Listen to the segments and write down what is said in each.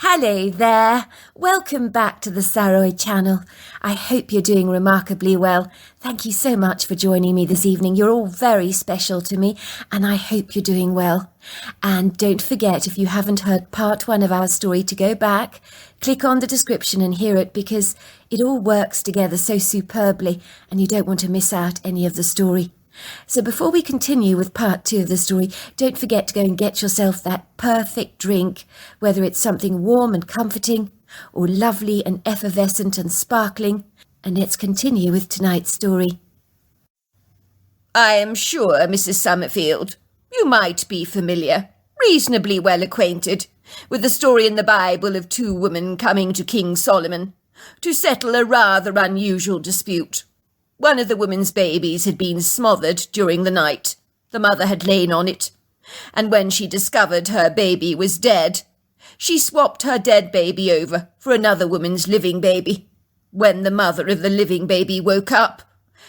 Hello there. Welcome back to the Saroy channel. I hope you're doing remarkably well. Thank you so much for joining me this evening. You're all very special to me and I hope you're doing well. And don't forget, if you haven't heard part 1 of our story, to go back, click on the description and hear it, because it all works together so superbly and you don't want to miss out any of the story. So before we continue with part 2 of the story, don't forget to go and get yourself that perfect drink, whether it's something warm and comforting or lovely and effervescent and sparkling. And let's continue with tonight's story. I am sure, Mrs. Summerfield, you might be familiar, reasonably well acquainted, with the story in the Bible of 2 women coming to King Solomon to settle a rather unusual dispute. One of the women's babies had been smothered during the night. The mother had lain on it, and when she discovered her baby was dead, she swapped her dead baby over for another woman's living baby. When the mother of the living baby woke up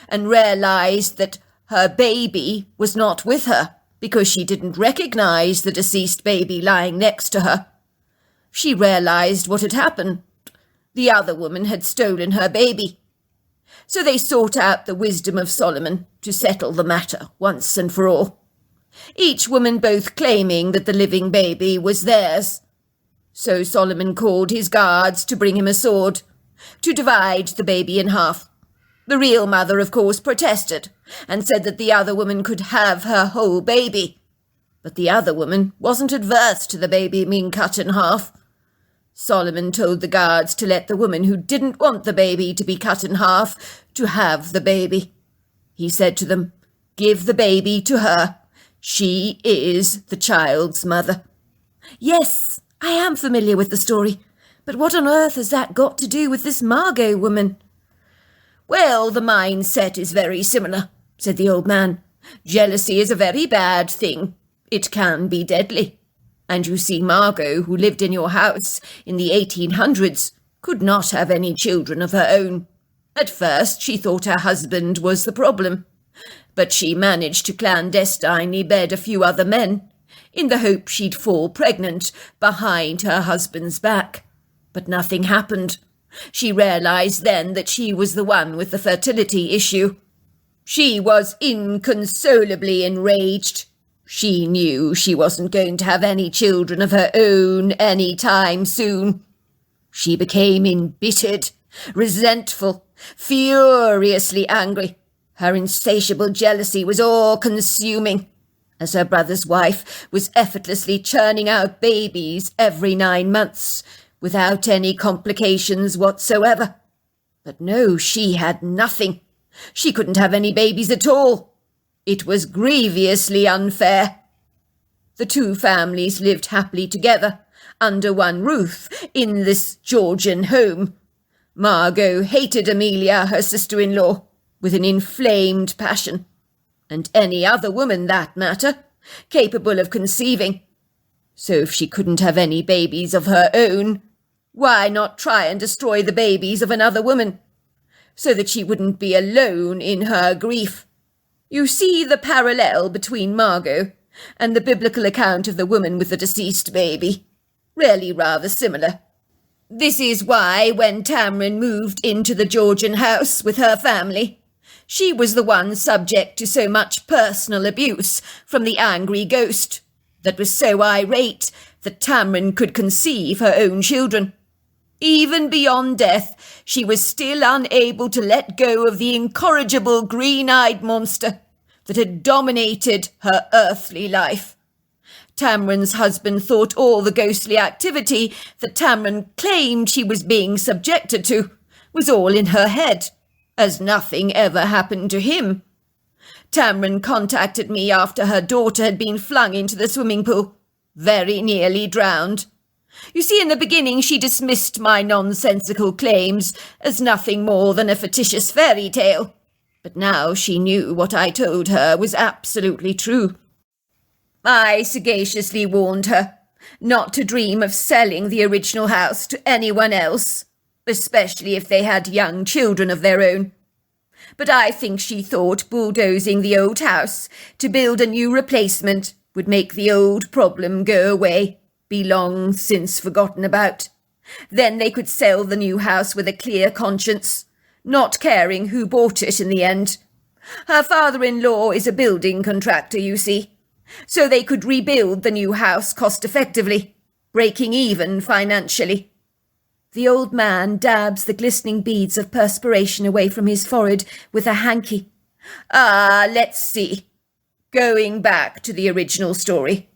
and realized that her baby was not with her because she didn't recognize the deceased baby lying next to her, she realized what had happened. The other woman had stolen her baby. So they sought out the wisdom of Solomon to settle the matter once and for all, each woman both claiming that the living baby was theirs. So Solomon called his guards to bring him a sword, to divide the baby in half. The real mother, of course, protested and said that the other woman could have her whole baby. But the other woman wasn't adverse to the baby being cut in half. Solomon told the guards to let the woman who didn't want the baby to be cut in half to have the baby. He said to them, "Give the baby to her. She is the child's mother." Yes, I am familiar with the story, but what on earth has that got to do with this Margot woman? Well, the mindset is very similar, said the old man. Jealousy is a very bad thing. It can be deadly. And you see, Margot, who lived in your house in the 1800s, could not have any children of her own. At first, she thought her husband was the problem, but she managed to clandestinely bed a few other men, in the hope she'd fall pregnant behind her husband's back. But nothing happened. She realized then that she was the one with the fertility issue. She was inconsolably enraged. She knew she wasn't going to have any children of her own any time soon. She became embittered, resentful, furiously angry. Her insatiable jealousy was all-consuming, as her brother's wife was effortlessly churning out babies every 9 months, without any complications whatsoever. But no, she had nothing. She couldn't have any babies at all. It was grievously unfair. The 2 families lived happily together, under one roof, in this Georgian home. Margot hated Amelia, her sister-in-law, with an inflamed passion, and any other woman, that matter, capable of conceiving. So if she couldn't have any babies of her own, why not try and destroy the babies of another woman, so that she wouldn't be alone in her grief? You see the parallel between Margot and the biblical account of the woman with the deceased baby. Really rather similar. This is why, when Tamrin moved into the Georgian house with her family, she was the one subject to so much personal abuse from the angry ghost that was so irate that Tamrin could conceive her own children. Even beyond death, she was still unable to let go of the incorrigible green-eyed monster that had dominated her earthly life. Tamrin's husband thought all the ghostly activity that Tamrin claimed she was being subjected to was all in her head, as nothing ever happened to him. Tamrin contacted me after her daughter had been flung into the swimming pool, very nearly drowned. You see, in the beginning she dismissed my nonsensical claims as nothing more than a fictitious fairy tale. But now she knew what I told her was absolutely true. I sagaciously warned her not to dream of selling the original house to anyone else, especially if they had young children of their own. But I think she thought bulldozing the old house to build a new replacement would make the old problem go away, be long since forgotten about. Then they could sell the new house with a clear conscience, not caring who bought it in the end. Her father-in-law is a building contractor, you see, so they could rebuild the new house cost-effectively, breaking even financially. The old man dabs the glistening beads of perspiration away from his forehead with a hanky. Let's see. Going back to the original story.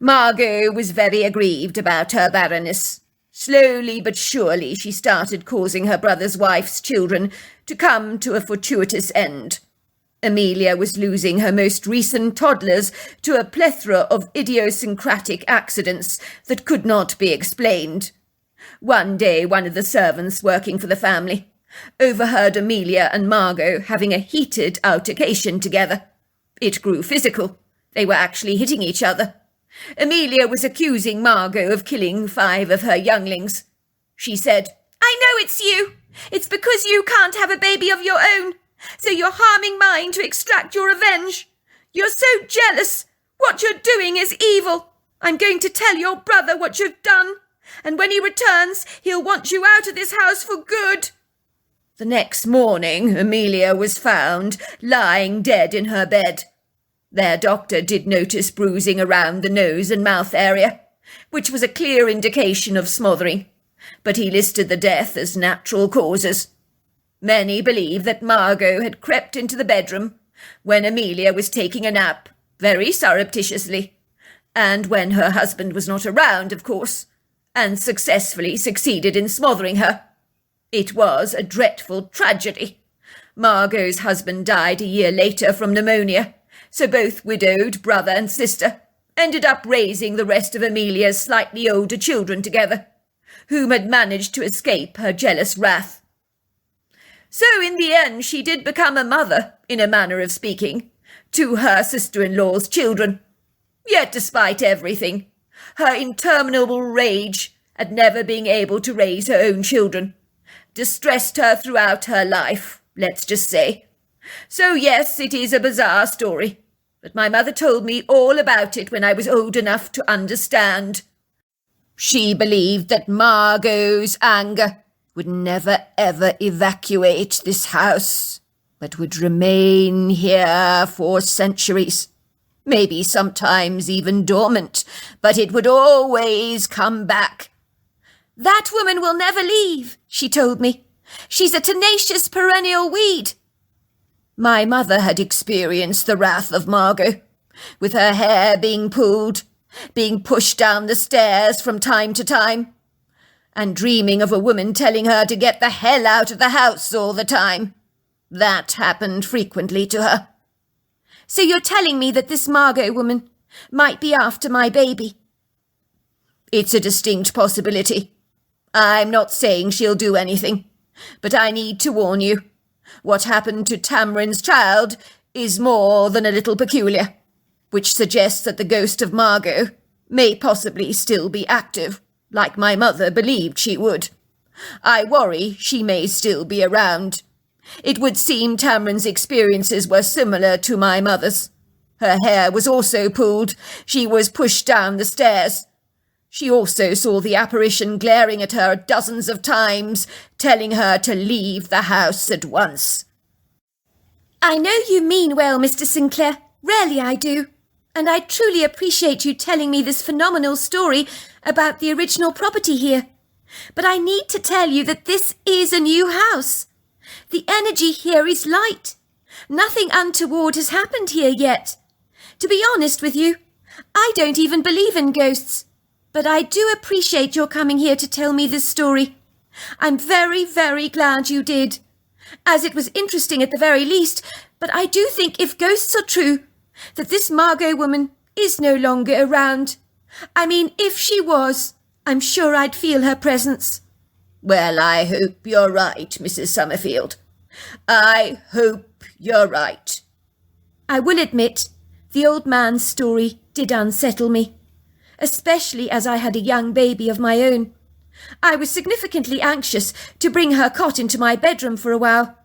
Margot was very aggrieved about her barrenness. Slowly but surely she started causing her brother's wife's children to come to a fortuitous end. Amelia was losing her most recent toddlers to a plethora of idiosyncratic accidents that could not be explained. One day, one of the servants working for the family overheard Amelia and Margot having a heated altercation together. It grew physical. They were actually hitting each other. Amelia was accusing Margot of killing 5 of her younglings. She said, "I know it's you. It's because you can't have a baby of your own. So you're harming mine to extract your revenge. You're so jealous. What you're doing is evil. I'm going to tell your brother what you've done. And when he returns, he'll want you out of this house for good." The next morning, Amelia was found lying dead in her bed. Their doctor did notice bruising around the nose and mouth area, which was a clear indication of smothering, but he listed the death as natural causes. Many believe that Margot had crept into the bedroom when Amelia was taking a nap, very surreptitiously, and when her husband was not around, of course, and successfully succeeded in smothering her. It was a dreadful tragedy. Margot's husband died a year later from pneumonia, so both widowed brother and sister ended up raising the rest of Amelia's slightly older children together, whom had managed to escape her jealous wrath. So in the end she did become a mother, in a manner of speaking, to her sister-in-law's children. Yet despite everything, her interminable rage at never being able to raise her own children distressed her throughout her life, let's just say. So yes, it is a bizarre story, but my mother told me all about it when I was old enough to understand. She believed that Margot's anger would never ever evacuate this house, but would remain here for centuries. Maybe sometimes even dormant, but it would always come back. "That woman will never leave," she told me. "She's a tenacious perennial weed." My mother had experienced the wrath of Margot, with her hair being pulled, being pushed down the stairs from time to time, and dreaming of a woman telling her to get the hell out of the house all the time. That happened frequently to her. "So you're telling me that this Margot woman might be after my baby?" "It's a distinct possibility. I'm not saying she'll do anything, but I need to warn you. What happened to Tamrin's child is more than a little peculiar, which suggests that the ghost of Margot may possibly still be active, like my mother believed she would. I worry she may still be around. It would seem Tamrin's experiences were similar to my mother's. Her hair was also pulled. She was pushed down the stairs. She also saw the apparition glaring at her dozens of times, telling her to leave the house at once." "I know you mean well, Mr. Sinclair. Really I do. And I truly appreciate you telling me this phenomenal story about the original property here. But I need to tell you that this is a new house. The energy here is light. Nothing untoward has happened here yet. To be honest with you, I don't even believe in ghosts. But I do appreciate your coming here to tell me this story. I'm very, very glad you did, as it was interesting at the very least, but I do think if ghosts are true, that this Margot woman is no longer around. I mean, if she was, I'm sure I'd feel her presence." "Well, I hope you're right, Mrs. Summerfield. I hope you're right." I will admit, the old man's story did unsettle me, especially as I had a young baby of my own. I was significantly anxious to bring her cot into my bedroom for a while,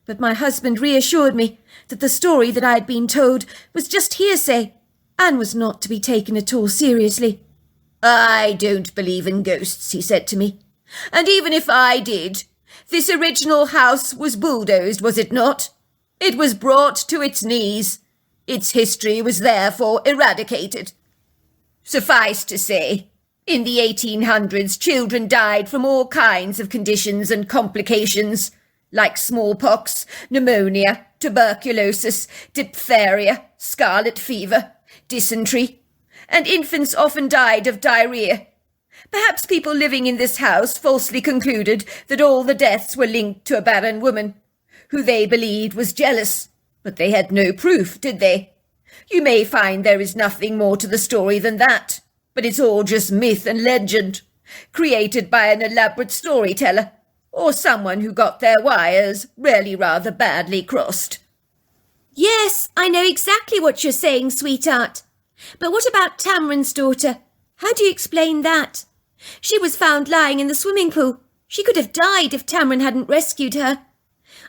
but my husband reassured me that the story that I had been told was just hearsay and was not to be taken at all seriously. "I don't believe in ghosts," he said to me. "And even if I did, this original house was bulldozed, was it not? It was brought to its knees. Its history was therefore eradicated. Suffice to say, in the 1800s, children died from all kinds of conditions and complications, like smallpox, pneumonia, tuberculosis, diphtheria, scarlet fever, dysentery, and infants often died of diarrhea. Perhaps people living in this house falsely concluded that all the deaths were linked to a barren woman, who they believed was jealous, but they had no proof, did they? You may find there is nothing more to the story than that, but it's all just myth and legend, created by an elaborate storyteller, or someone who got their wires really rather badly crossed." Yes, I know exactly what you're saying, sweetheart. But what about Tamron's daughter? How do you explain that? She was found lying in the swimming pool. She could have died if Tamron hadn't rescued her.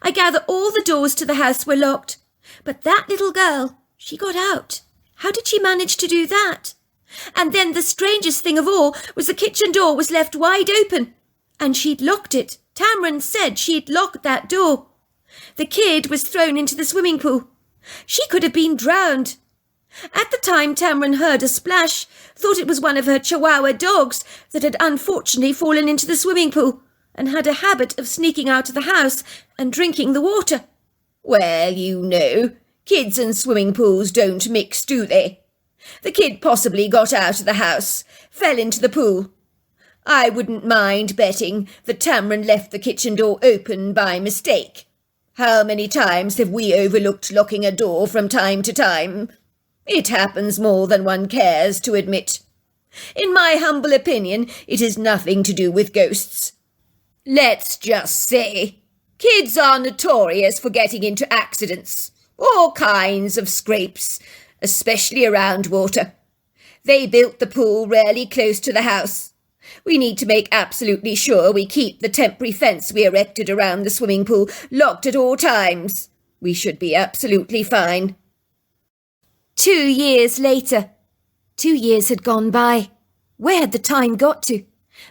I gather all the doors to the house were locked. But that little girl, she got out. How did she manage to do that? And then the strangest thing of all was the kitchen door was left wide open. And she'd locked it. Tamron said she'd locked that door. The kid was thrown into the swimming pool. She could have been drowned. At the time, Tamron heard a splash, thought it was one of her Chihuahua dogs that had unfortunately fallen into the swimming pool and had a habit of sneaking out of the house and drinking the water. "Well, you know, kids and swimming pools don't mix, do they? The kid possibly got out of the house, fell into the pool. I wouldn't mind betting that Tamron left the kitchen door open by mistake. How many times have we overlooked locking a door from time to time? It happens more than one cares to admit. In my humble opinion, it has nothing to do with ghosts. Let's just say, kids are notorious for getting into accidents, all kinds of scrapes, especially around water. They built the pool really close to the house. We need to make absolutely sure we keep the temporary fence we erected around the swimming pool locked at all times. We should be absolutely fine." 2 years later. 2 years had gone by. Where had the time got to?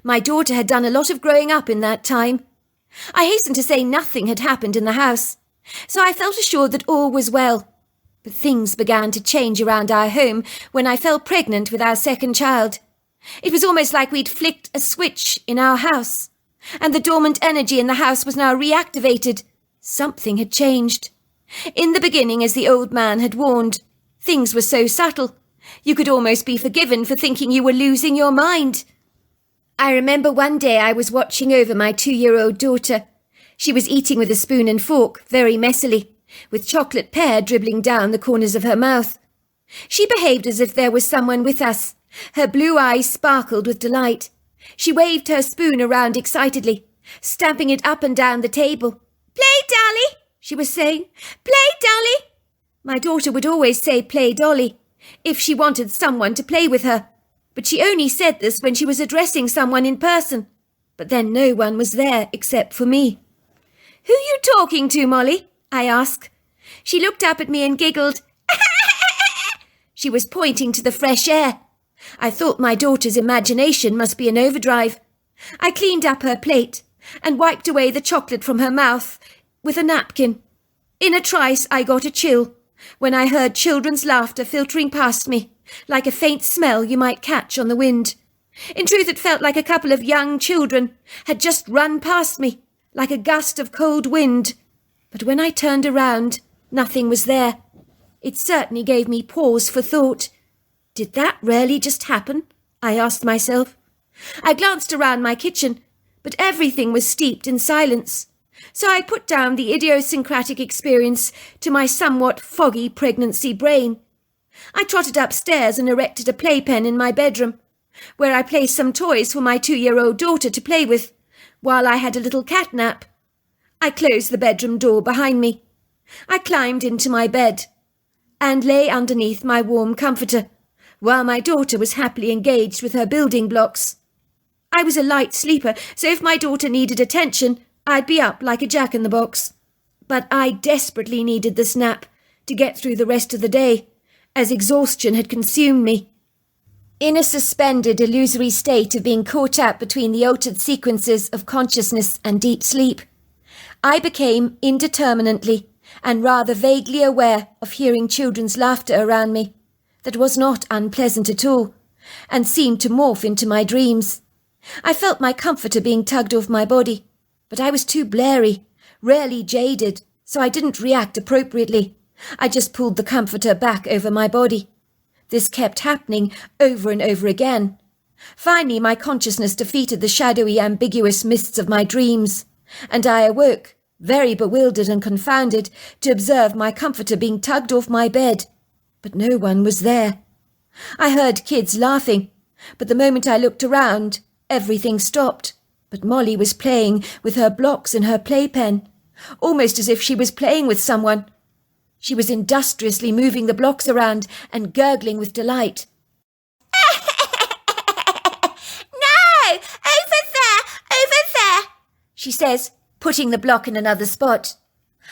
My daughter had done a lot of growing up in that time. I hasten to say nothing had happened in the house, so I felt assured that all was well. But things began to change around our home when I fell pregnant with our second child. It was almost like we'd flicked a switch in our house, and the dormant energy in the house was now reactivated. Something had changed. In the beginning, as the old man had warned, things were so subtle. You could almost be forgiven for thinking you were losing your mind. I remember one day I was watching over my 2-year-old daughter. She was eating with a spoon and fork, very messily, with chocolate pear dribbling down the corners of her mouth. She behaved as if there was someone with us. Her blue eyes sparkled with delight. She waved her spoon around excitedly, stamping it up and down the table. "Play, Dolly," she was saying. "Play, Dolly." My daughter would always say "play, Dolly," if she wanted someone to play with her, but she only said this when she was addressing someone in person. But then no one was there except for me. "Who you talking to, Molly?" I asked. She looked up at me and giggled. She was pointing to the fresh air. I thought my daughter's imagination must be in overdrive. I cleaned up her plate and wiped away the chocolate from her mouth with a napkin. In a trice I got a chill when I heard children's laughter filtering past me, like a faint smell you might catch on the wind. In truth, it felt like a couple of young children had just run past me, like a gust of cold wind. But when I turned around, nothing was there. It certainly gave me pause for thought. Did that really just happen? I asked myself. I glanced around my kitchen, but everything was steeped in silence. So I put down the idiosyncratic experience to my somewhat foggy pregnancy brain. I trotted upstairs and erected a playpen in my bedroom, where I placed some toys for my 2-year-old daughter to play with, while I had a little cat nap. I closed the bedroom door behind me. I climbed into my bed and lay underneath my warm comforter, while my daughter was happily engaged with her building blocks. I was a light sleeper, so if my daughter needed attention, I'd be up like a jack-in-the-box. But I desperately needed this nap to get through the rest of the day, as exhaustion had consumed me. In a suspended, illusory state of being caught up between the altered sequences of consciousness and deep sleep, I became indeterminately and rather vaguely aware of hearing children's laughter around me that was not unpleasant at all, and seemed to morph into my dreams. I felt my comforter being tugged off my body, but I was too blary, rarely jaded, so I didn't react appropriately. I just pulled the comforter back over my body. This kept happening over and over again. Finally, my consciousness defeated the shadowy, ambiguous mists of my dreams, and I awoke, very bewildered and confounded, to observe my comforter being tugged off my bed. But no one was there. I heard kids laughing, but the moment I looked around, everything stopped. But Molly was playing with her blocks and her playpen, almost as if she was playing with someone. She was industriously moving the blocks around and gurgling with delight. No! Over there! She says, putting the block in another spot.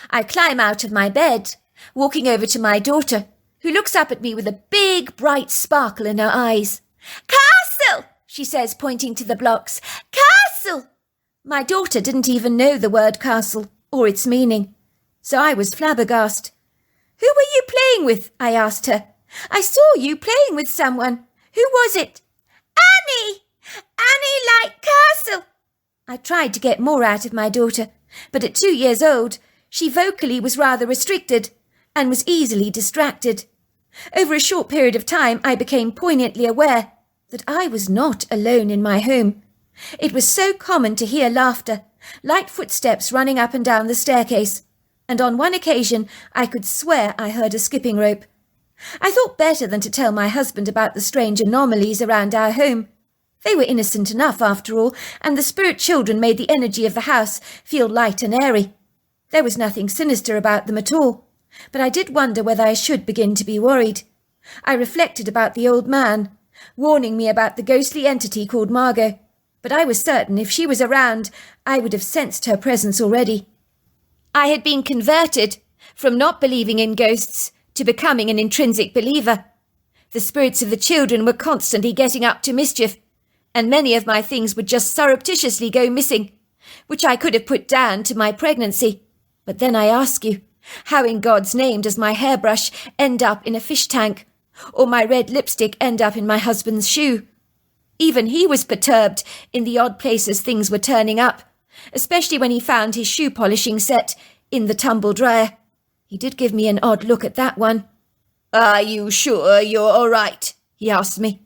I climb out of my bed, walking over to my daughter, who looks up at me with a big, bright sparkle in her eyes. Castle! She says, pointing to the blocks. Castle! My daughter didn't even know the word castle or its meaning, so I was flabbergasted. Who were you playing with? I asked her. I saw you playing with someone. Who was it? Annie! Annie like castle! I tried to get more out of my daughter, but at 2 years old, she vocally was rather restricted and was easily distracted. Over a short period of time, I became poignantly aware that I was not alone in my home. It was so common to hear laughter, light footsteps running up and down the staircase, and on one occasion I could swear I heard a skipping rope. I thought better than to tell my husband about the strange anomalies around our home. They were innocent enough, after all, and the spirit children made the energy of the house feel light and airy. There was nothing sinister about them at all, but I did wonder whether I should begin to be worried. I reflected about the old man, warning me about the ghostly entity called Margot, but I was certain if she was around, I would have sensed her presence already. I had been converted from not believing in ghosts to becoming an intrinsic believer. The spirits of the children were constantly getting up to mischief, and many of my things would just surreptitiously go missing, which I could have put down to my pregnancy. But then I ask you, how in God's name does my hairbrush end up in a fish tank, or my red lipstick end up in my husband's shoe? Even he was perturbed in the odd places things were turning up, especially when he found his shoe polishing set in the tumble dryer. He did give me an odd look at that one. Are you sure you're all right? He asked me.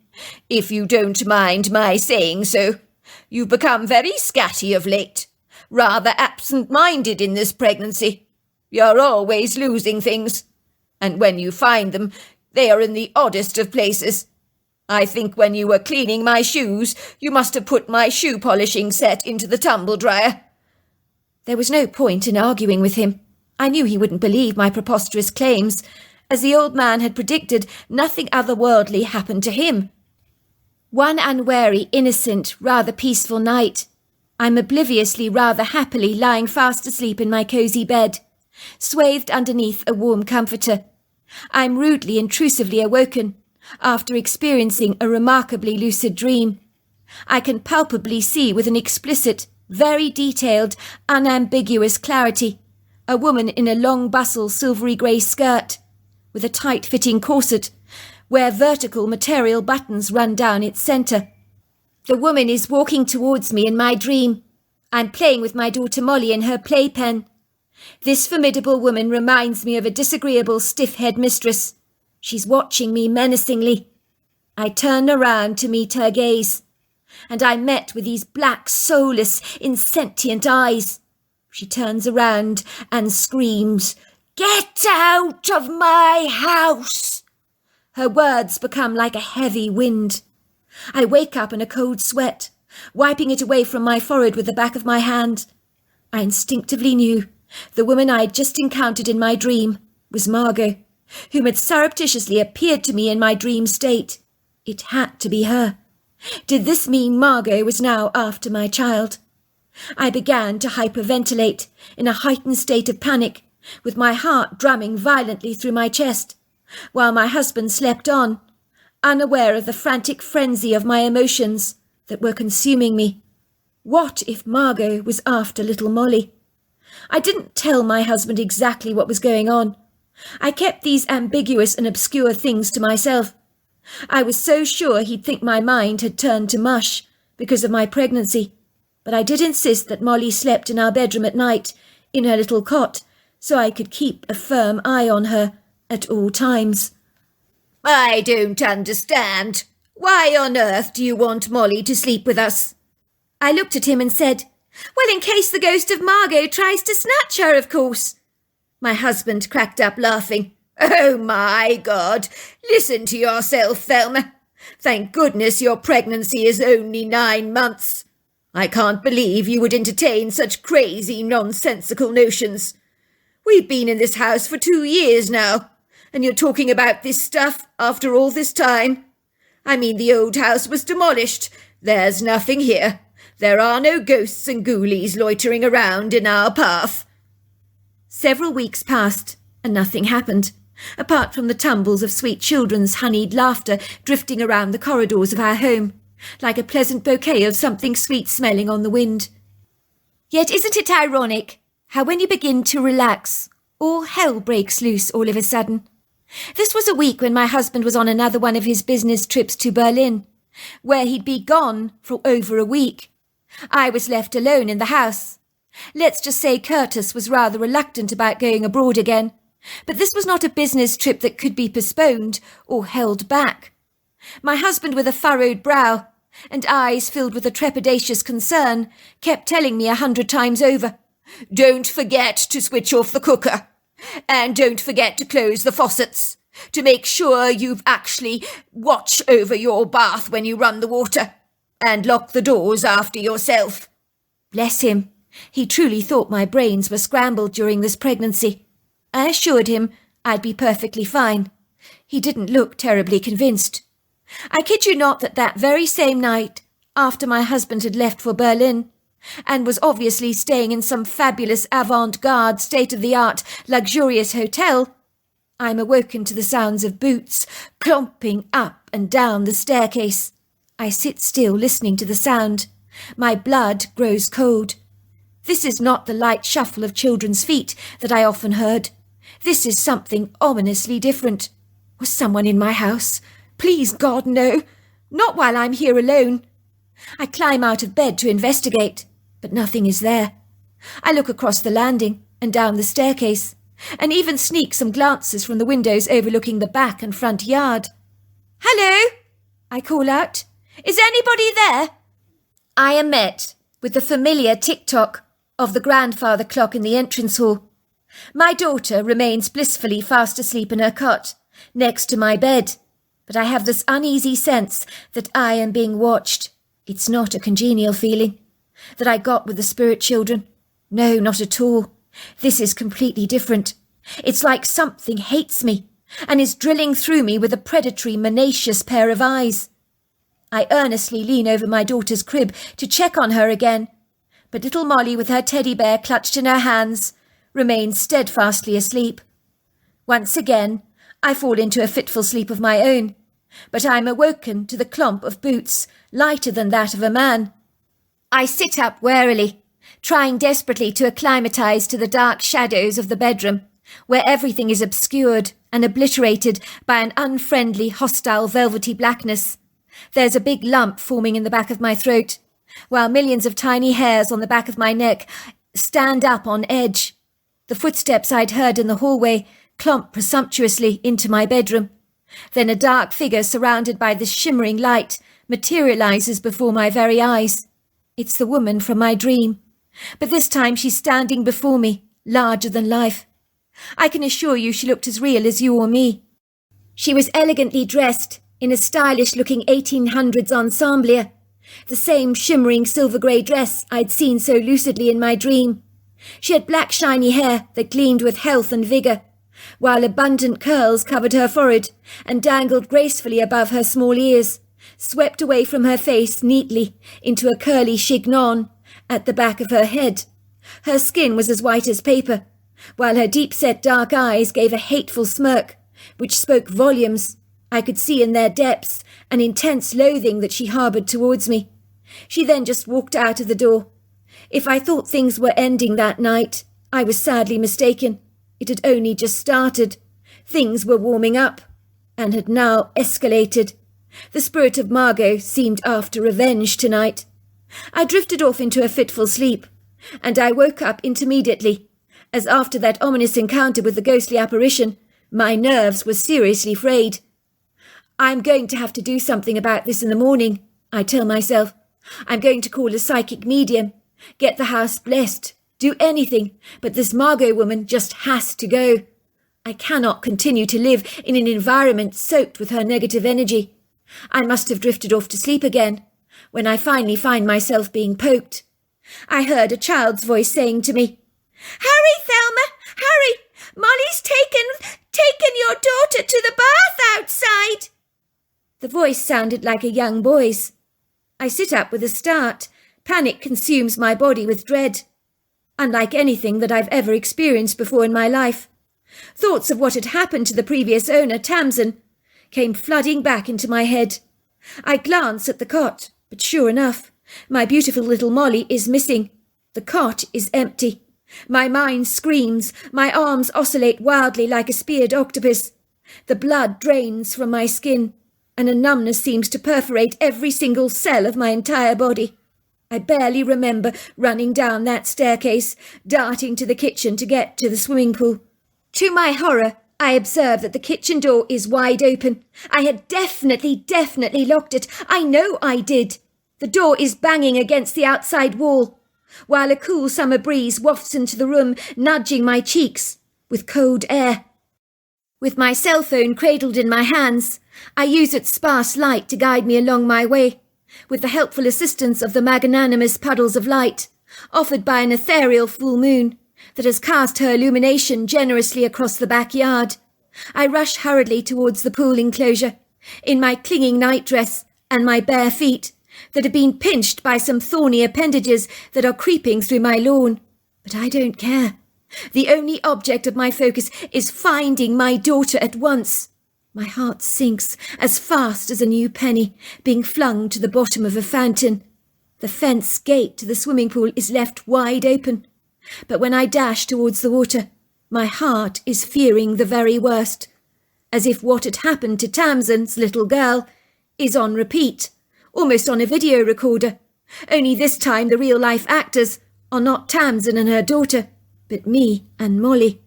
If you don't mind my saying so. You've become very scatty of late, rather absent-minded in this pregnancy. You're always losing things, and when you find them, they are in the oddest of places. I think when you were cleaning my shoes, you must have put my shoe polishing set into the tumble dryer. There was no point in arguing with him. I knew he wouldn't believe my preposterous claims. As the old man had predicted, nothing otherworldly happened to him. One unwary, innocent, rather peaceful night, I'm obliviously, rather happily lying fast asleep in my cosy bed, swathed underneath a warm comforter. I'm rudely, intrusively awoken after experiencing a remarkably lucid dream. I can palpably see with an explicit, very detailed, unambiguous clarity a woman in a long bustle silvery grey skirt, with a tight-fitting corset, where vertical material buttons run down its centre. The woman is walking towards me in my dream. I'm playing with my daughter Molly in her playpen. This formidable woman reminds me of a disagreeable stiff headmistress. She's watching me menacingly. I turn around to meet her gaze, and I'm met with these black, soulless, insentient eyes. She turns around and screams, "Get out of my house!" Her words become like a heavy wind. I wake up in a cold sweat, wiping it away from my forehead with the back of my hand. I instinctively knew the woman I had just encountered in my dream was Margot, whom had surreptitiously appeared to me in my dream state. It had to be her. Did this mean Margot was now after my child? I began to hyperventilate in a heightened state of panic, with my heart drumming violently through my chest, while my husband slept on. unaware of the frantic frenzy of my emotions that were consuming me. What if Margot was after little Molly? I didn't tell my husband exactly what was going on. I kept these ambiguous and obscure things to myself. I was so sure he'd think my mind had turned to mush because of my pregnancy, but I did insist that Molly slept in our bedroom at night, in her little cot, so I could keep a firm eye on her at all times. I don't understand. Why on earth do you want Molly to sleep with us? I looked at him and said, "Well, in case the ghost of Margot tries to snatch her, of course." My husband cracked up laughing. Oh, my God! Listen to yourself, Thelma. Thank goodness your pregnancy is only 9 months. I can't believe you would entertain such crazy, nonsensical notions. We've been in this house for 2 years now, and you're talking about this stuff after all this time. I mean, the old house was demolished. There's nothing here. There are no ghosts and ghoulies loitering around in our path. Several weeks passed, and nothing happened, apart from the tumbles of sweet children's honeyed laughter drifting around the corridors of our home, like a pleasant bouquet of something sweet-smelling on the wind. Yet isn't it ironic how when you begin to relax, all hell breaks loose all of a sudden? This was a week when my husband was on another one of his business trips to Berlin, where he'd be gone for over a week. I was left alone in the house. Let's just say Curtis was rather reluctant about going abroad again, but this was not a business trip that could be postponed or held back. My husband, with a furrowed brow and eyes filled with a trepidatious concern, kept telling me 100 times over, "Don't forget to switch off the cooker, and don't forget to close the faucets, to make sure you've actually watch over your bath when you run the water, and lock the doors after yourself." Bless him. He truly thought my brains were scrambled during this pregnancy. I assured him I'd be perfectly fine. He didn't look terribly convinced. I kid you not that very same night, after my husband had left for Berlin, and was obviously staying in some fabulous avant-garde, state-of-the-art, luxurious hotel, I'm awoken to the sounds of boots clomping up and down the staircase. I sit still listening to the sound. My blood grows cold. This is not the light shuffle of children's feet that I often heard. This is something ominously different. Was someone in my house? Please, God, no. Not while I'm here alone. I climb out of bed to investigate, but nothing is there. I look across the landing and down the staircase, and even sneak some glances from the windows overlooking the back and front yard. "Hello," I call out. "Is anybody there?" I am met with the familiar tick-tock of the grandfather clock in the entrance hall. My daughter remains blissfully fast asleep in her cot, next to my bed, but I have this uneasy sense that I am being watched. It's not a congenial feeling that I got with the spirit children. No, not at all. This is completely different. It's like something hates me and is drilling through me with a predatory, menacious pair of eyes. I earnestly lean over my daughter's crib to check on her again, but little Molly, with her teddy bear clutched in her hands, remains steadfastly asleep. Once again, I fall into a fitful sleep of my own, but I'm awoken to the clomp of boots, lighter than that of a man. I sit up warily, trying desperately to acclimatise to the dark shadows of the bedroom, where everything is obscured and obliterated by an unfriendly, hostile, velvety blackness. There's a big lump forming in the back of my throat, while millions of tiny hairs on the back of my neck stand up on edge. The footsteps I'd heard in the hallway clomp presumptuously into my bedroom. Then a dark figure surrounded by this shimmering light materialises before my very eyes. It's the woman from my dream, but this time she's standing before me, larger than life. I can assure you she looked as real as you or me. She was elegantly dressed in a stylish-looking 1800s ensemble, the same shimmering silver-grey dress I'd seen so lucidly in my dream. She had black shiny hair that gleamed with health and vigour, while abundant curls covered her forehead and dangled gracefully above her small ears, swept away from her face neatly into a curly chignon at the back of her head. Her skin was as white as paper, while her deep-set dark eyes gave a hateful smirk, which spoke volumes. I could see in their depths an intense loathing that she harboured towards me. She then just walked out of the door. If I thought things were ending that night, I was sadly mistaken. It had only just started. Things were warming up, and had now escalated. The spirit of Margot seemed after revenge tonight. I drifted off into a fitful sleep, and I woke up intermediately, as after that ominous encounter with the ghostly apparition, my nerves were seriously frayed. I'm going to have to do something about this in the morning, I tell myself. I'm going to call a psychic medium, get the house blessed, do anything, but this Margot woman just has to go. I cannot continue to live in an environment soaked with her negative energy. I must have drifted off to sleep again, when I finally find myself being poked. I heard a child's voice saying to me, "Hurry, Thelma, hurry! Molly's taken your daughter to the bath outside." The voice sounded like a young boy's. I sit up with a start. Panic consumes my body with dread. Unlike anything that I've ever experienced before in my life. Thoughts of what had happened to the previous owner, Tamsin, came flooding back into my head. I glance at the cot, but sure enough, my beautiful little Molly is missing. The cot is empty. My mind screams, my arms oscillate wildly like a speared octopus. The blood drains from my skin, and a numbness seems to perforate every single cell of my entire body. I barely remember running down that staircase, darting to the kitchen to get to the swimming pool. To my horror, I observe that the kitchen door is wide open. I had definitely locked it. I know I did. The door is banging against the outside wall, while a cool summer breeze wafts into the room, nudging my cheeks with cold air. With my cell phone cradled in my hands, I use its sparse light to guide me along my way, with the helpful assistance of the magnanimous puddles of light, offered by an ethereal full moon, that has cast her illumination generously across the backyard. I rush hurriedly towards the pool enclosure, in my clinging nightdress and my bare feet, that have been pinched by some thorny appendages that are creeping through my lawn. But I don't care. The only object of my focus is finding my daughter at once. My heart sinks as fast as a new penny being flung to the bottom of a fountain. The fence gate to the swimming pool is left wide open. But when I dash towards the water, my heart is fearing the very worst, as if what had happened to Tamsin's little girl is on repeat, almost on a video recorder, only this time the real-life actors are not Tamsin and her daughter, but me and Molly.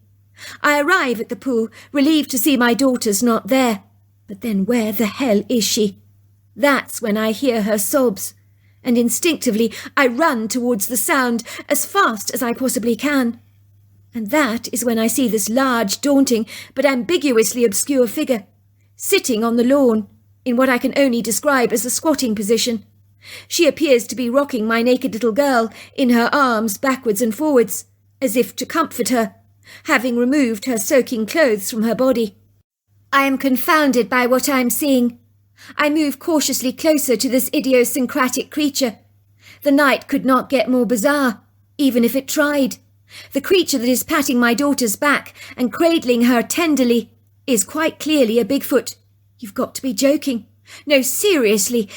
I arrive at the pool, relieved to see my daughter's not there, but then where the hell is she? That's when I hear her sobs, and instinctively I run towards the sound as fast as I possibly can. And that is when I see this large, daunting, but ambiguously obscure figure, sitting on the lawn, in what I can only describe as a squatting position. She appears to be rocking my naked little girl in her arms backwards and forwards, as if to comfort her, having removed her soaking clothes from her body. I am confounded by what I am seeing. I move cautiously closer to this idiosyncratic creature. The night could not get more bizarre, even if it tried. The creature that is patting my daughter's back and cradling her tenderly is quite clearly a Bigfoot. You've got to be joking. No, seriously,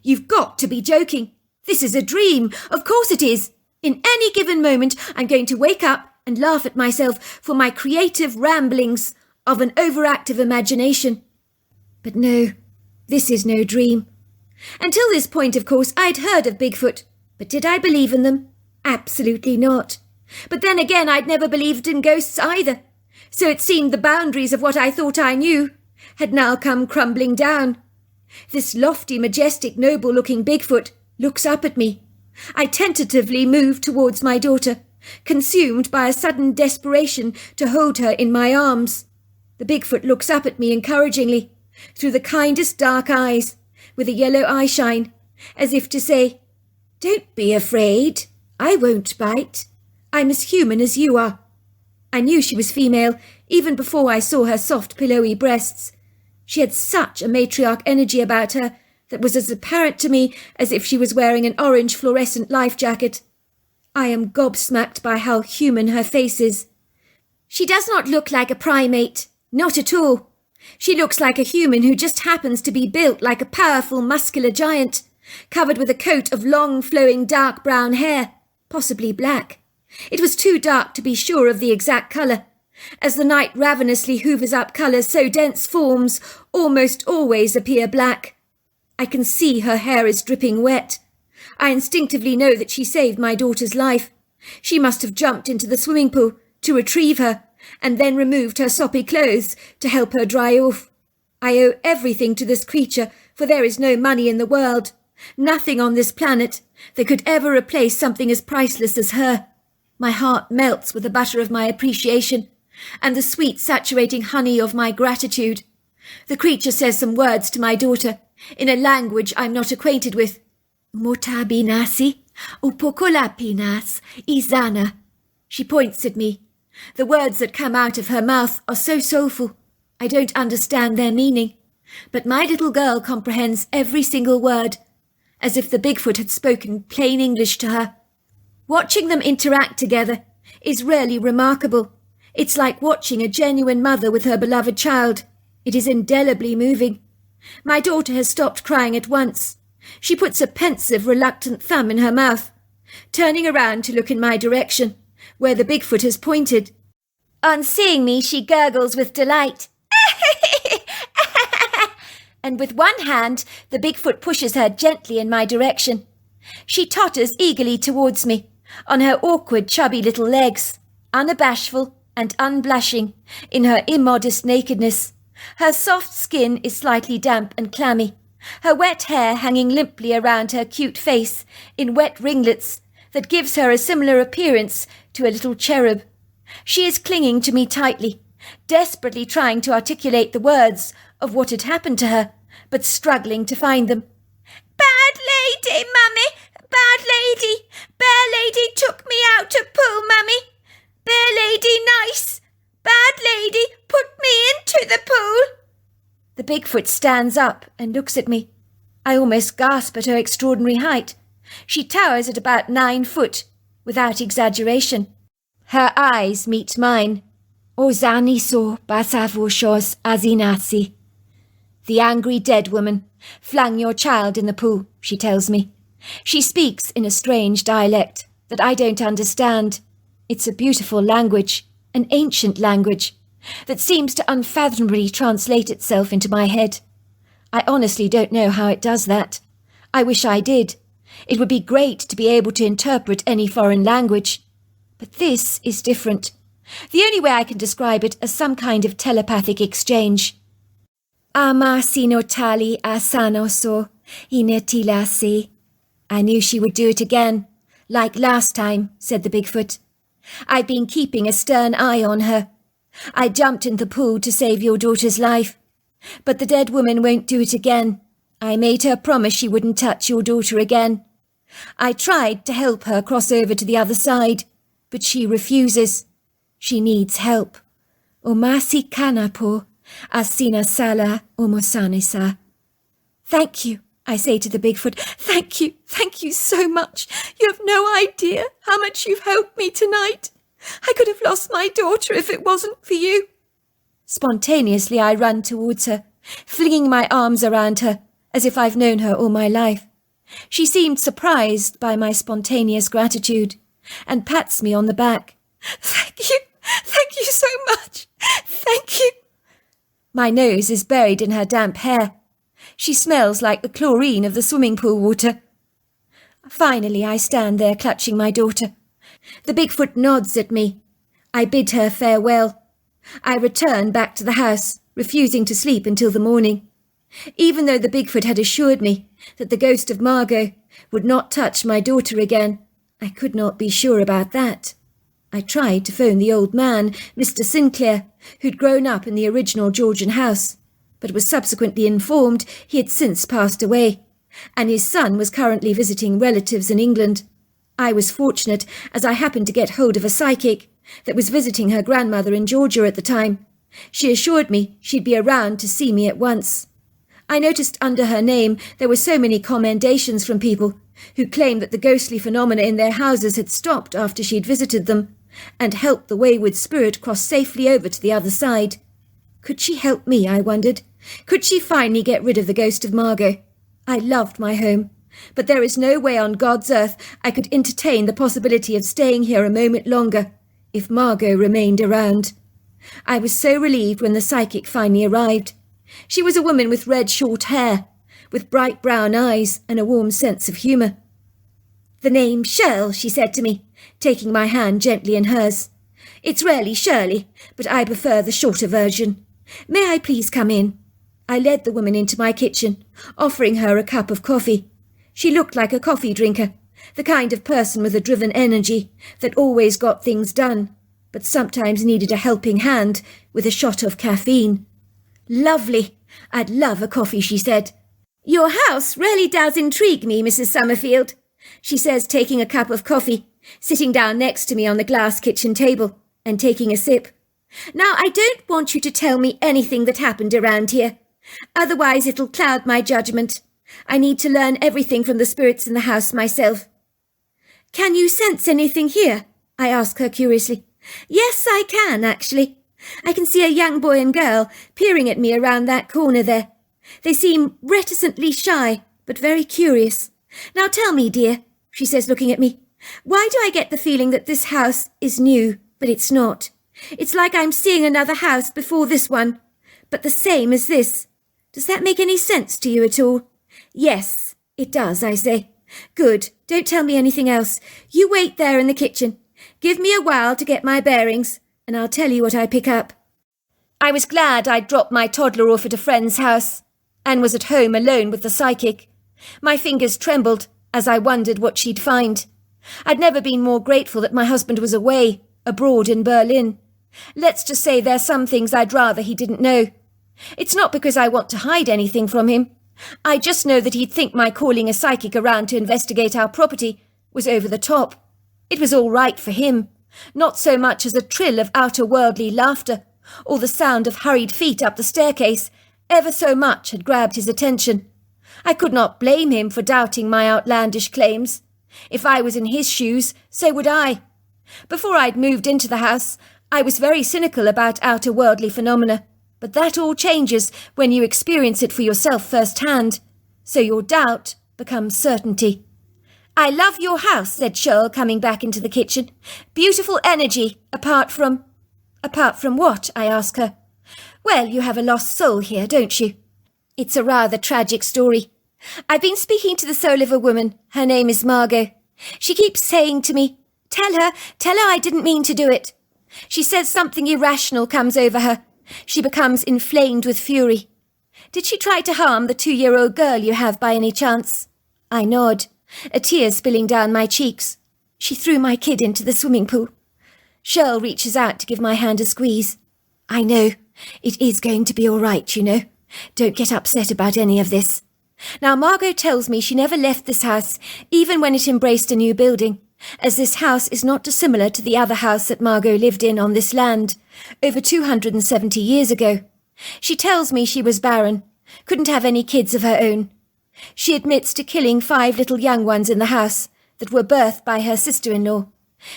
you've got to be joking. This is a dream. Of course it is. In any given moment, I'm going to wake up and laugh at myself for my creative ramblings of an overactive imagination. But no, this is no dream. Until this point, of course, I'd heard of Bigfoot, but did I believe in them? Absolutely not. But then again, I'd never believed in ghosts either. So it seemed the boundaries of what I thought I knew had now come crumbling down. This lofty, majestic, noble-looking Bigfoot looks up at me. I tentatively move towards my daughter, consumed by a sudden desperation to hold her in my arms. The Bigfoot looks up at me encouragingly, through the kindest dark eyes, with a yellow eyeshine, as if to say, "Don't be afraid. I won't bite. I'm as human as you are." I knew she was female, even before I saw her soft, pillowy breasts. She had such a matriarch energy about her that was as apparent to me as if she was wearing an orange fluorescent life jacket. I am gobsmacked by how human her face is. She does not look like a primate, not at all. She looks like a human who just happens to be built like a powerful muscular giant, covered with a coat of long flowing dark brown hair, possibly black. It was too dark to be sure of the exact colour. As the night ravenously hoovers up colours so dense forms almost always appear black. I can see her hair is dripping wet. I instinctively know that she saved my daughter's life. She must have jumped into the swimming pool to retrieve her and then removed her soppy clothes to help her dry off. I owe everything to this creature, for there is no money in the world, nothing on this planet that could ever replace something as priceless as her. My heart melts with the butter of my appreciation and the sweet saturating honey of my gratitude. The creature says some words to my daughter in a language I'm not acquainted with. Motabinasi, upokolapinas, izana. She points at me. The words that come out of her mouth are so soulful. I don't understand their meaning, but my little girl comprehends every single word, as if the Bigfoot had spoken plain English to her. Watching them interact together is really remarkable. It's like watching a genuine mother with her beloved child. It is indelibly moving. My daughter has stopped crying at once. She puts a pensive, reluctant thumb in her mouth, turning around to look in my direction, where the Bigfoot has pointed. On seeing me, she gurgles with delight. And with one hand, the Bigfoot pushes her gently in my direction. She totters eagerly towards me, on her awkward, chubby little legs, unabashful and unblushing in her immodest nakedness. Her soft skin is slightly damp and clammy, her wet hair hanging limply around her cute face in wet ringlets that gives her a similar appearance to a little cherub. She is clinging to me tightly, desperately trying to articulate the words of what had happened to her, but struggling to find them. Bad lady, mummy! Bad lady! Bear lady took me out to pool, mummy! Bear lady nice! Bad lady put me into the pool! The Bigfoot stands up and looks at me. I almost gasp at her extraordinary height. She towers at about 9 foot, without exaggeration. Her eyes meet mine. Ozaniso basavoshos azinasi. The angry dead woman flung your child in the pool, she tells me. She speaks in a strange dialect that I don't understand. It's a beautiful language, an ancient language, that seems to unfathomably translate itself into my head. I honestly don't know how it does that. I wish I did. It would be great to be able to interpret any foreign language. But this is different. The only way I can describe it as some kind of telepathic exchange. Ama sinotali asanoso inetilasi. I knew she would do it again. Like last time, said the Bigfoot. I've been keeping a stern eye on her. I jumped in the pool to save your daughter's life. But the dead woman won't do it again. I made her promise she wouldn't touch your daughter again. I tried to help her cross over to the other side, but she refuses. She needs help. Omasi kanapo, asina sala omosanisa. Thank you, I say to the Bigfoot. Thank you so much. You have no idea how much you've helped me tonight. I could have lost my daughter if it wasn't for you. Spontaneously I run towards her, flinging my arms around her, as if I've known her all my life. She seemed surprised by my spontaneous gratitude, and pats me on the back. Thank you so much. Thank you. My nose is buried in her damp hair. She smells like the chlorine of the swimming pool water. Finally I stand there clutching my daughter. The Bigfoot nods at me. I bid her farewell. I return back to the house, refusing to sleep until the morning. Even though the Bigfoot had assured me that the ghost of Margot would not touch my daughter again, I could not be sure about that. I tried to phone the old man, Mr. Sinclair, who'd grown up in the original Georgian house, but was subsequently informed he had since passed away, and his son was currently visiting relatives in England. I was fortunate, as I happened to get hold of a psychic that was visiting her grandmother in Georgia at the time. She assured me she'd be around to see me at once. I noticed under her name there were so many commendations from people who claimed that the ghostly phenomena in their houses had stopped after she'd visited them, and helped the wayward spirit cross safely over to the other side. Could she help me, I wondered? Could she finally get rid of the ghost of Margot? I loved my home, but there is no way on God's earth I could entertain the possibility of staying here a moment longer if Margot remained around. I was so relieved when the psychic finally arrived. She was a woman with red short hair, with bright brown eyes and a warm sense of humour. "The name Shirl," she said to me, taking my hand gently in hers. "It's really Shirley, but I prefer the shorter version. May I please come in?" I led the woman into my kitchen, offering her a cup of coffee. She looked like a coffee drinker, the kind of person with a driven energy that always got things done, but sometimes needed a helping hand with a shot of caffeine. "Lovely. I'd love a coffee," she said. "Your house really does intrigue me, Mrs. Summerfield," she says, taking a cup of coffee, sitting down next to me on the glass kitchen table and taking a sip. "Now, I don't want you to tell me anything that happened around here. Otherwise it'll cloud my judgment. I need to learn everything from the spirits in the house myself." "Can you sense anything here?" I ask her curiously. "Yes, I can, actually. I can see a young boy and girl peering at me around that corner there. They seem reticently shy, but very curious. Now tell me, dear," she says, looking at me, "why do I get the feeling that this house is new, but it's not? It's like I'm seeing another house before this one, but the same as this. Does that make any sense to you at all?" "Yes, it does," I say. "Good. Don't tell me anything else. You wait there in the kitchen. Give me a while to get my bearings, and I'll tell you what I pick up." I was glad I'd dropped my toddler off at a friend's house and was at home alone with the psychic. My fingers trembled as I wondered what she'd find. I'd never been more grateful that my husband was away, abroad in Berlin. Let's just say there's some things I'd rather he didn't know. It's not because I want to hide anything from him. I just know that he'd think my calling a psychic around to investigate our property was over the top. It was all right for him, not so much as a trill of outer-worldly laughter or the sound of hurried feet up the staircase ever so much had grabbed his attention. I could not blame him for doubting my outlandish claims. If I was in his shoes, so would I. Before I'd moved into the house, I was very cynical about outer-worldly phenomena, but that all changes when you experience it for yourself firsthand, so your doubt becomes certainty. "I love your house," said Shirl, coming back into the kitchen. "Beautiful energy, apart from..." "Apart from what?" I ask her. "Well, you have a lost soul here, don't you?" It's a rather tragic story. I've been speaking to the soul of a woman. Her name is Margot. She keeps saying to me, tell her I didn't mean to do it." She says something irrational comes over her. She becomes inflamed with fury. "Did she try to harm the 2-year-old girl you have by any chance?" I nod, a tear spilling down my cheeks. "She threw my kid into the swimming pool." Shirl reaches out to give my hand a squeeze. "I know. It is going to be all right, you know. Don't get upset about any of this. Now, Margot tells me she never left this house, even when it embraced a new building, as this house is not dissimilar to the other house that Margot lived in on this land, over 270 years ago. She tells me she was barren, couldn't have any kids of her own. She admits to killing 5 little young ones in the house that were birthed by her sister-in-law.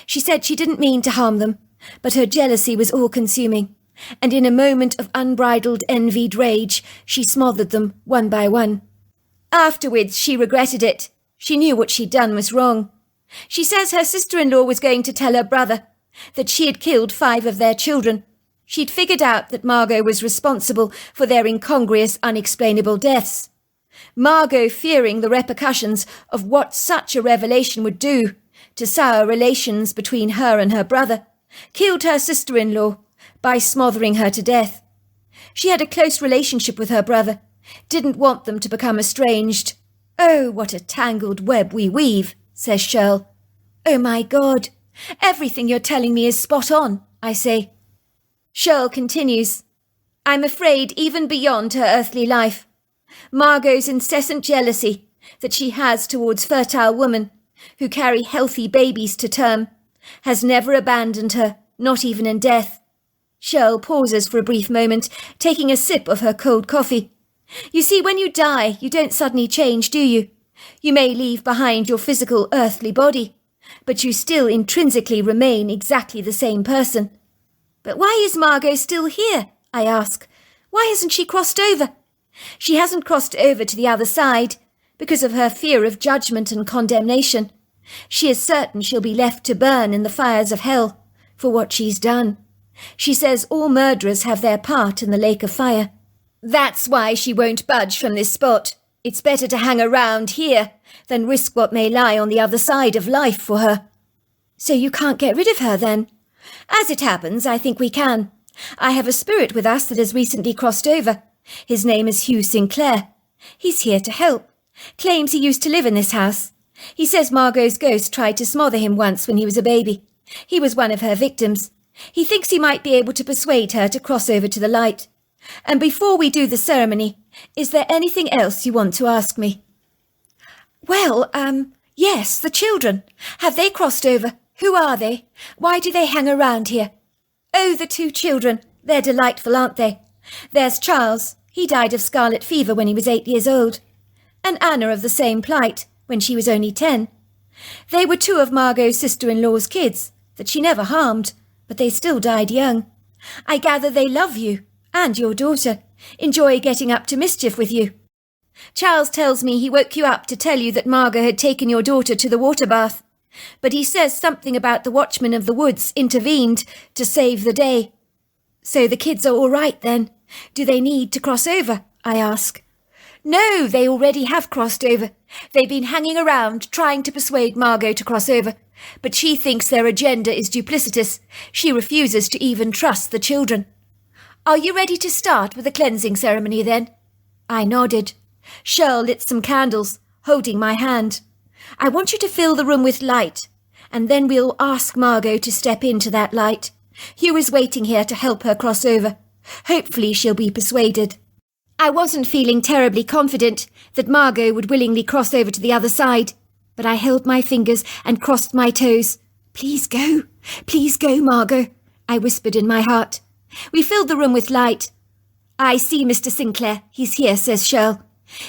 She said she didn't mean to harm them, but her jealousy was all-consuming, and in a moment of unbridled envied rage, she smothered them one by one. Afterwards, she regretted it. She knew what she'd done was wrong. She says her sister-in-law was going to tell her brother that she had killed 5 of their children. She'd figured out that Margot was responsible for their incongruous, unexplainable deaths. Margot, fearing the repercussions of what such a revelation would do to sour relations between her and her brother, killed her sister-in-law by smothering her to death. She had a close relationship with her brother, didn't want them to become estranged. "Oh, what a tangled web we weave," says Shirl. "Oh my God, everything you're telling me is spot on," I say. Shirl continues, "I'm afraid even beyond her earthly life, Margot's incessant jealousy that she has towards fertile women who carry healthy babies to term has never abandoned her, not even in death." Shirl pauses for a brief moment, taking a sip of her cold coffee. "You see, when you die, you don't suddenly change, do you? You may leave behind your physical earthly body, but you still intrinsically remain exactly the same person." "But why is Margot still here?" I ask, Why hasn't she crossed over? She hasn't crossed over to the other side because of her fear of judgment and condemnation. She is certain she'll be left to burn in the fires of hell for what she's done. She says all murderers have their part in the lake of fire. That's why she won't budge from this spot. It's better to hang around here than risk what may lie on the other side of life for her. So you can't get rid of her, then? As it happens, I think we can. I have a spirit with us that has recently crossed over. His name is Hugh Sinclair. He's here to help. Claims he used to live in this house. He says Margot's ghost tried to smother him once when he was a baby. He was one of her victims. He thinks he might be able to persuade her to cross over to the light. And before we do the ceremony, is there anything else you want to ask me? Well, yes, the children. Have they crossed over? Who are they? Why do they hang around here? Oh, the 2 children. They're delightful, aren't they? There's Charles. He died of scarlet fever when he was 8 years old. And Anna of the same plight, when she was only 10. They were 2 of Margot's sister-in-law's kids, that she never harmed, but they still died young. I gather they love you, and your daughter, enjoy getting up to mischief with you. Charles tells me he woke you up to tell you that Margot had taken your daughter to the water bath, but he says something about the watchman of the woods intervened to save the day. So the kids are all right then? Do they need to cross over? I ask. No, they already have crossed over. They've been hanging around trying to persuade Margot to cross over, but she thinks their agenda is duplicitous. She refuses to even trust the children. Are you ready to start with the cleansing ceremony then? I nodded. Shirl lit some candles, holding my hand. I want you to fill the room with light, and then we'll ask Margot to step into that light. Hugh is waiting here to help her cross over. Hopefully she'll be persuaded. I wasn't feeling terribly confident that Margot would willingly cross over to the other side, but I held my fingers and crossed my toes. Please go, Margot, I whispered in my heart. We filled the room with light. I see Mr. Sinclair. He's here, says Shirl.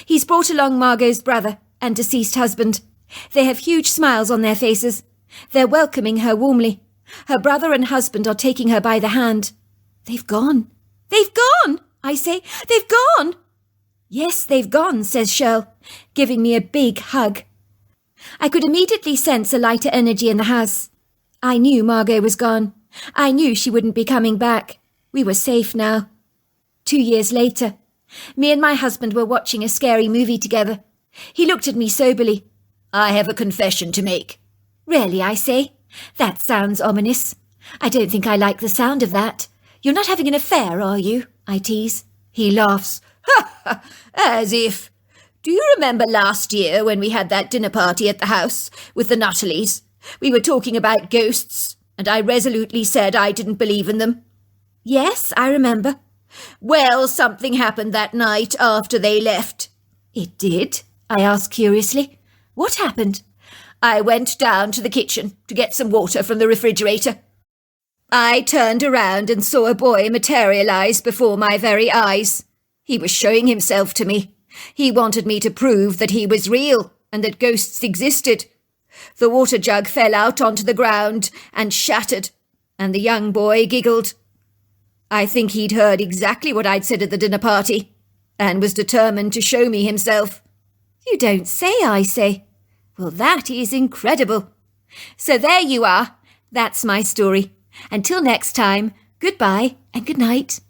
He's brought along Margot's brother and deceased husband. They have huge smiles on their faces. They're welcoming her warmly. Her brother and husband are taking her by the hand. They've gone. They've gone, I say. They've gone. Yes, they've gone, says Shirl, giving me a big hug. I could immediately sense a lighter energy in the house. I knew Margot was gone. I knew she wouldn't be coming back. We were safe now. 2 years later, me and my husband were watching a scary movie together. He looked at me soberly. I have a confession to make. Really, I say? That sounds ominous. I don't think I like the sound of that. You're not having an affair, are you? I tease. He laughs. Ha ha! As if. Do you remember last year when we had that dinner party at the house with the Nutterleys? We were talking about ghosts, and I resolutely said I didn't believe in them. Yes, I remember. Well, something happened that night after they left. It did? I asked curiously. What happened? I went down to the kitchen to get some water from the refrigerator. I turned around and saw a boy materialize before my very eyes. He was showing himself to me. He wanted me to prove that he was real and that ghosts existed. The water jug fell out onto the ground and shattered, and the young boy giggled. I think he'd heard exactly what I'd said at the dinner party, and was determined to show me himself. You don't say, I say. Well, that is incredible. So there you are. That's my story. Until next time, goodbye and good night.